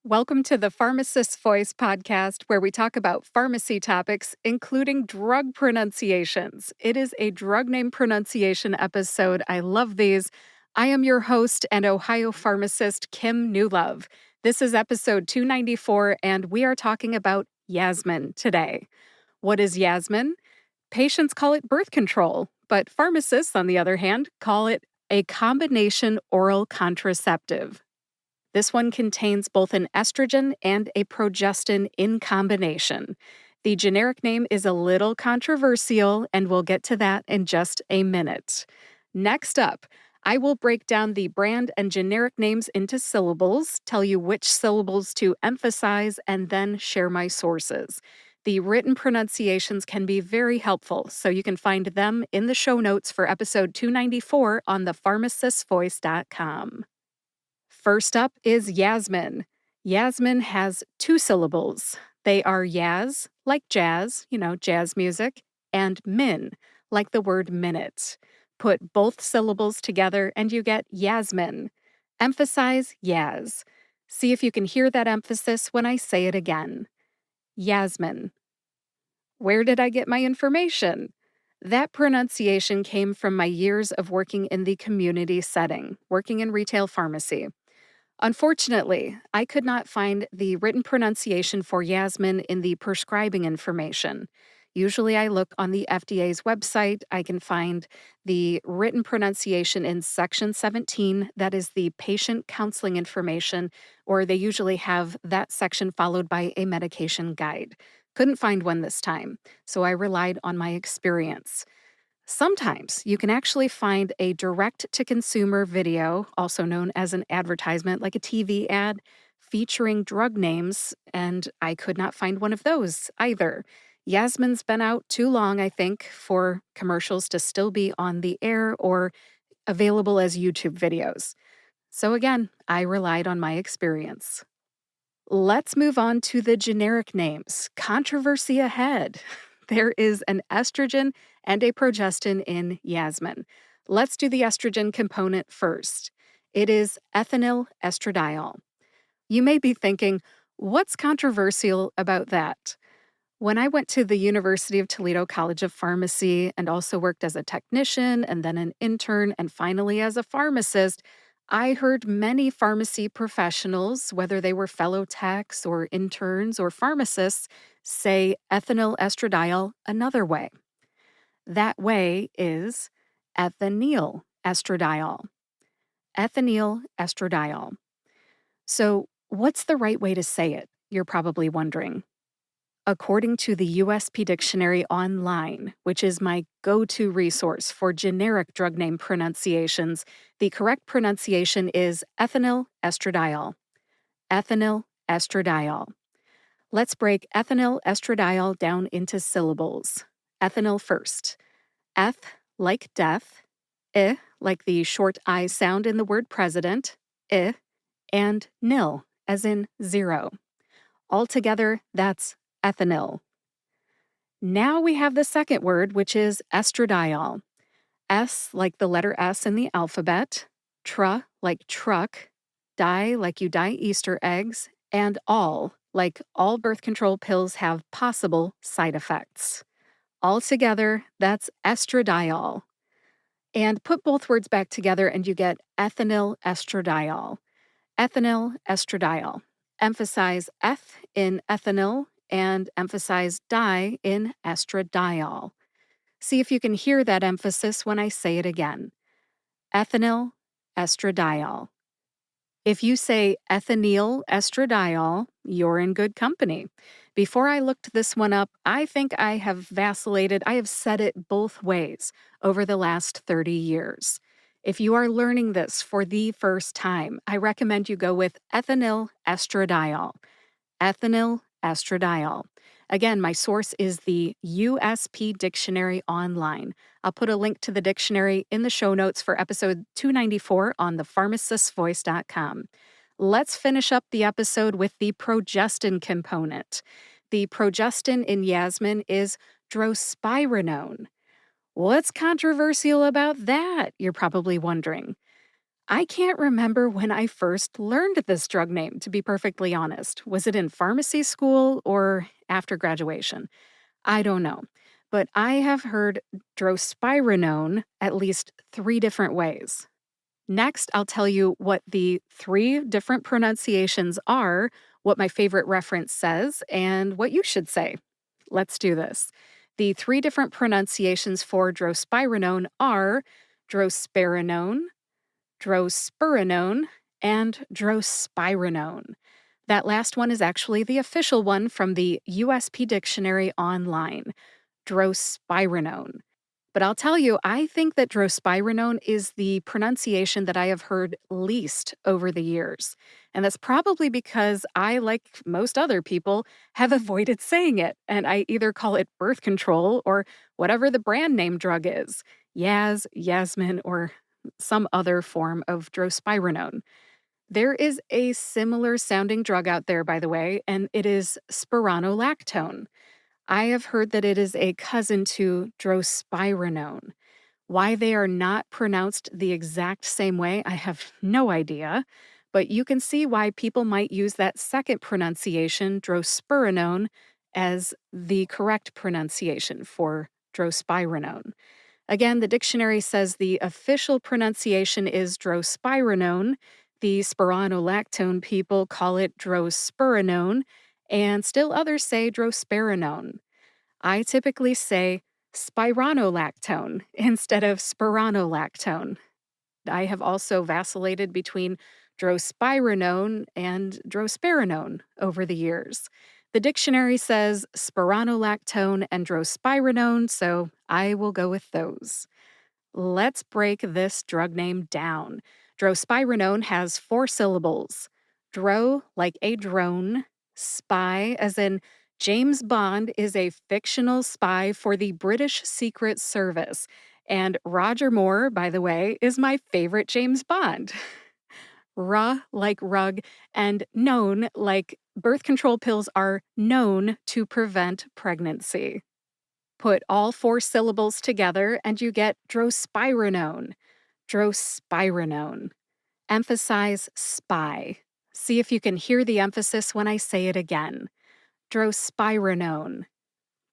Welcome to the Pharmacist's Voice podcast, where we talk about pharmacy topics, including drug pronunciations. It is a drug name pronunciation episode. I love these. I am your host and Ohio pharmacist, Kim Newlove. This is episode 294, and we are talking about Yasmin today. What is Yasmin? Patients call it birth control, but pharmacists, on the other hand, call it a combination oral contraceptive. This one contains both an estrogen and a progestin in combination. The generic name is a little controversial, and we'll get to that in just a minute. Next up, I will break down the brand and generic names into syllables, tell you which syllables to emphasize, and then share my sources. The written pronunciations can be very helpful, so you can find them in the show notes for episode 294 on thepharmacistvoice.com. First up is Yasmin. Yasmin has two syllables. They are Yas, like jazz, jazz music, and min, like the word minute. Put both syllables together and you get Yasmin. Emphasize Yas. See if you can hear that emphasis when I say it again. Yasmin. Where did I get my information? That pronunciation came from my years of working in the community setting, working in retail pharmacy. Unfortunately, I could not find the written pronunciation for Yasmin in the prescribing information. Usually I look on the FDA's website. I can find the written pronunciation in section 17, that is the patient counseling information, or they usually have that section followed by a medication guide. Couldn't find one this time, so I relied on my experience. Sometimes you can actually find a direct-to-consumer video, also known as an advertisement, like a TV ad, featuring drug names, and I could not find one of those either. Yasmin's been out too long, I think, for commercials to still be on the air or available as YouTube videos. So again, I relied on my experience. Let's move on to the generic names. Controversy ahead. There is an estrogen and a progestin in Yasmin. Let's do the estrogen component first. It is ethinyl estradiol. You may be thinking, what's controversial about that? When I went to the University of Toledo College of Pharmacy and also worked as a technician and then an intern and finally as a pharmacist, I heard many pharmacy professionals, whether they were fellow techs or interns or pharmacists, say ethinyl estradiol another way. That way is ethinyl estradiol. Ethinyl estradiol. So, what's the right way to say it? You're probably wondering. According to the USP Dictionary Online, which is my go-to resource for generic drug name pronunciations, the correct pronunciation is ethinyl estradiol. Ethinyl estradiol. Let's break ethinyl estradiol down into syllables. Ethinyl first. Eth, like death. I, like the short I sound in the word president. I, and nil, as in zero. Altogether, that's ethinyl. Now we have the second word, which is estradiol. S like the letter S in the alphabet, tra like truck, dye like you dye Easter eggs, and all like all birth control pills have possible side effects. Altogether, that's estradiol. And put both words back together and you get ethinyl estradiol. Ethinyl estradiol. Emphasize eth in ethinyl and emphasize di in estradiol. See if you can hear that emphasis when I say it again. Ethinyl estradiol. If you say ethinyl estradiol, you're in good company. Before I looked this one up, I think I have vacillated. I have said it both ways over the last 30 years. If you are learning this for the first time, I recommend you go with ethinyl estradiol. Ethinyl estradiol. Again, my source is the USP Dictionary Online. I'll put a link to the dictionary in the show notes for episode 294 on thepharmacistvoice.com. Let's finish up the episode with the progestin component. The progestin in Yasmin is drospirenone. What's controversial about that? You're probably wondering. I can't remember when I first learned this drug name, to be perfectly honest. Was it in pharmacy school or after graduation? I don't know. But I have heard drospirenone at least 3 different ways. Next, I'll tell you what the 3 different pronunciations are, what my favorite reference says, and what you should say. Let's do this. The 3 different pronunciations for drospirenone are drospirenone, drospirenone, and drospirenone. That last one is actually the official one from the USP Dictionary Online, drospirenone. But I'll tell you, I think that drospirenone is the pronunciation that I have heard least over the years. And that's probably because I, like most other people, have avoided saying it. And I either call it birth control or whatever the brand name drug is, Yas, Yasmin, or some other form of drospirenone. There is a similar sounding drug out there, by the way, and it is spironolactone. I have heard that it is a cousin to drospirenone. Why they are not pronounced the exact same way, I have no idea. But you can see why people might use that second pronunciation, drospirenone, as the correct pronunciation for drospirenone. Again, the dictionary says the official pronunciation is drospirenone. The spironolactone people call it drospirenone, and still others say drospirenone. I typically say spironolactone instead of spironolactone. I have also vacillated between drospirenone and drospirenone over the years. The dictionary says spironolactone and drospirenone, so I will go with those. Let's break this drug name down. Drospirenone has 4 syllables. Droe, like a drone. Spy, as in James Bond is a fictional spy for the British Secret Service. And Roger Moore, by the way, is my favorite James Bond. Like rug, and known like birth control pills are known to prevent pregnancy. Put all 4 syllables together and you get drospirenone. Drospirenone. Emphasize SPYE. See if you can hear the emphasis when I say it again. Drospirenone.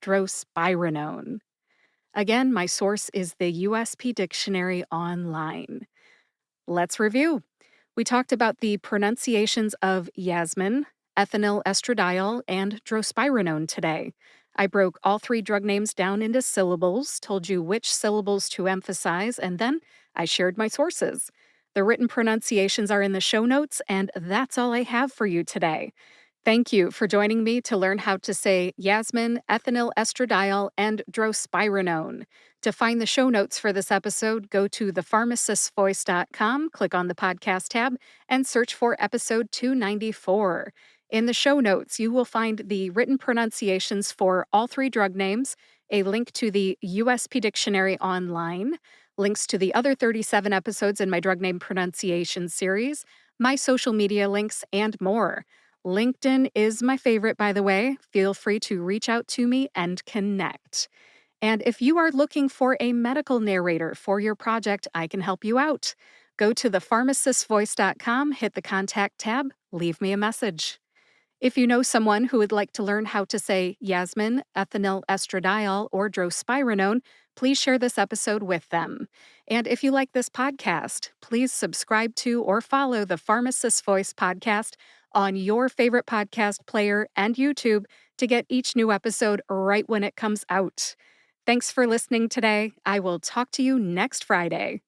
Drospirenone. Again, my source is the USP Dictionary Online. Let's review. We talked about the pronunciations of Yasmin, ethinyl estradiol, and drospirenone today. I broke all 3 drug names down into syllables, told you which syllables to emphasize, and then I shared my sources. The written pronunciations are in the show notes, and that's all I have for you today. Thank you for joining me to learn how to say Yasmin, ethinyl estradiol, and drospirenone. To find the show notes for this episode, go to thepharmacistvoice.com, click on the podcast tab, and search for episode 294. In the show notes, you will find the written pronunciations for all 3 drug names, a link to the USP Dictionary Online, links to the other 37 episodes in my drug name pronunciation series, my social media links, and more. LinkedIn is my favorite, by the way. Feel free to reach out to me and connect. And if you are looking for a medical narrator for your project, I can help you out. Go to thepharmacistvoice.com, hit the contact tab, leave me a message. If you know someone who would like to learn how to say Yasmin, ethinyl estradiol, or drospirenone, please share this episode with them. And if you like this podcast, please subscribe to or follow the Pharmacist Voice podcast on your favorite podcast player and YouTube to get each new episode right when it comes out. Thanks for listening today. I will talk to you next Friday.